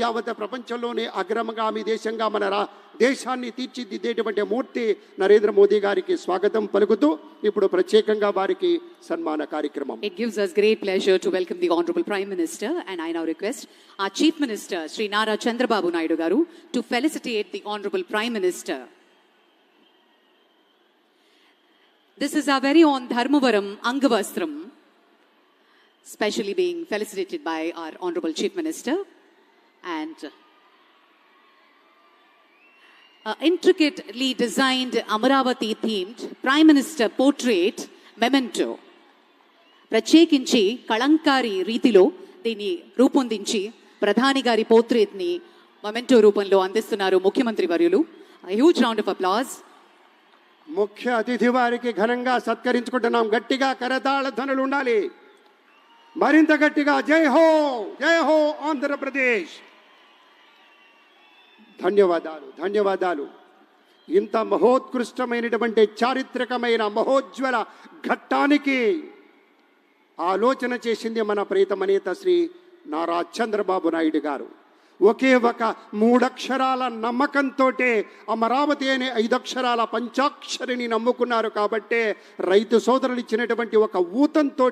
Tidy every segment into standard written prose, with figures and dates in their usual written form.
యావత్ ప్రపంచంలోనే అగ్రమగామి దేశంగా మన దేశాన్ని తీర్చిదిద్దేటువంటి మూర్తి నరేంద్ర మోదీ గారికి స్వాగతం పలుకుతూ ఇప్పుడు ప్రత్యేకంగా వారికి సన్మాన కార్యక్రమం. It gives us great pleasure to welcome the Honorable Prime Minister, and I now request our Chief Minister Sri Nara Chandrababu Naidu garu to felicitate the Honorable Prime Minister. This is our very own Dharmavaram Angavastram, specially being felicitated by our Honorable Chief Minister, and intricately designed Amaravati themed Prime Minister portrait memento. ప్రత్యేకించి కళంకారి రీతిలో దీన్ని రూపొందించి ప్రధాని గారి పోర్ట్రేట్ని memento రూపంలో అందిస్తున్నారు ముఖ్యమంత్రి వర్యులు. Huge round of applause. ముఖ్య అతిథి వారికి ఘనంగా సత్కరించుకుంటున్నాం. గట్టిగా కరతాళ ధ్వనులు ఉండాలి. మరింత గట్టిగా జై హో, జై హో ఆంధ్రప్రదేశ్. ధన్యవాదాలు, ధన్యవాదాలు. ఇంత మహోత్కృష్టమైనటువంటి చారిత్రకమైన మహోజ్వల ఘట్టానికి ఆలోచన చేసింది మన ప్రియతమ నేత శ్రీ నారా చంద్రబాబు నాయుడు గారు. ఒకే ఒక 3 అక్షరాల నమ్మకంతో అమరావతి అనే 5 అక్షరాల పంచాక్షరిని నమ్ముకున్నారు. కాబట్టే రైతు సోదరులు ఇచ్చినటువంటి ఒక ఊతంతో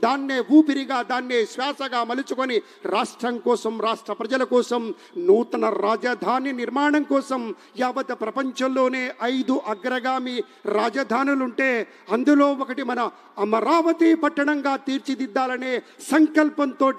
దాన్నే ఊపిరిగా, దాన్నే శ్వాసగా మలుచుకొని రాష్ట్రం కోసం, రాష్ట్ర ప్రజల కోసం, నూతన రాజధాని నిర్మాణం కోసం యావత్ ప్రపంచంలోనే 5 అగ్రగామి రాజధానులుంటే అందులో ఒకటి మన అమరావతి పట్టణంగా తీర్చిదిద్దాలనే సంకల్పంతో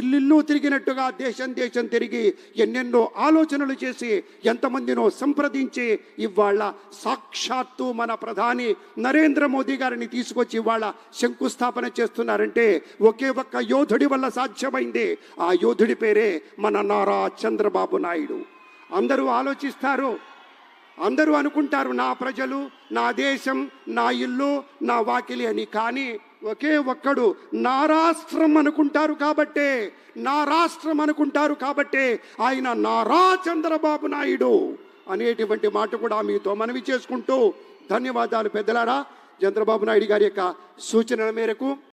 ఇల్లు తిరిగినట్టుగా దేశం దేశం తిరిగి ఎన్నెన్నో ఆలోచనలు చేసి ఎంతమందినో సంప్రదించి ఇవాళ సాక్షాత్తు మన ప్రధాని నరేంద్ర మోదీ గారిని తీసుకొచ్చి ఇవాళ శంకుస్థాపన చేస్తున్నారంటే ఒకే ఒక్క యోధుడి వల్ల సాధ్యమైంది. ఆ యోధుడి పేరే మన నారా చంద్రబాబు నాయుడు. అందరూ ఆలోచిస్తారు, అందరూ అనుకుంటారు నా ప్రజలు, నా దేశం, నా ఇల్లు, నా వాకిలి అని. కానీ ఒకే ఒక్కడు నా రాష్ట్రం అనుకుంటారు. కాబట్టే నా రాష్ట్రం అనుకుంటారు కాబట్టే ఆయన నారా చంద్రబాబు నాయుడు అనేటువంటి మాట కూడా మీతో మనవి చేసుకుంటూ ధన్యవాదాలు పెద్దలారా. చంద్రబాబు నాయుడు గారి యొక్క సూచనల మేరకు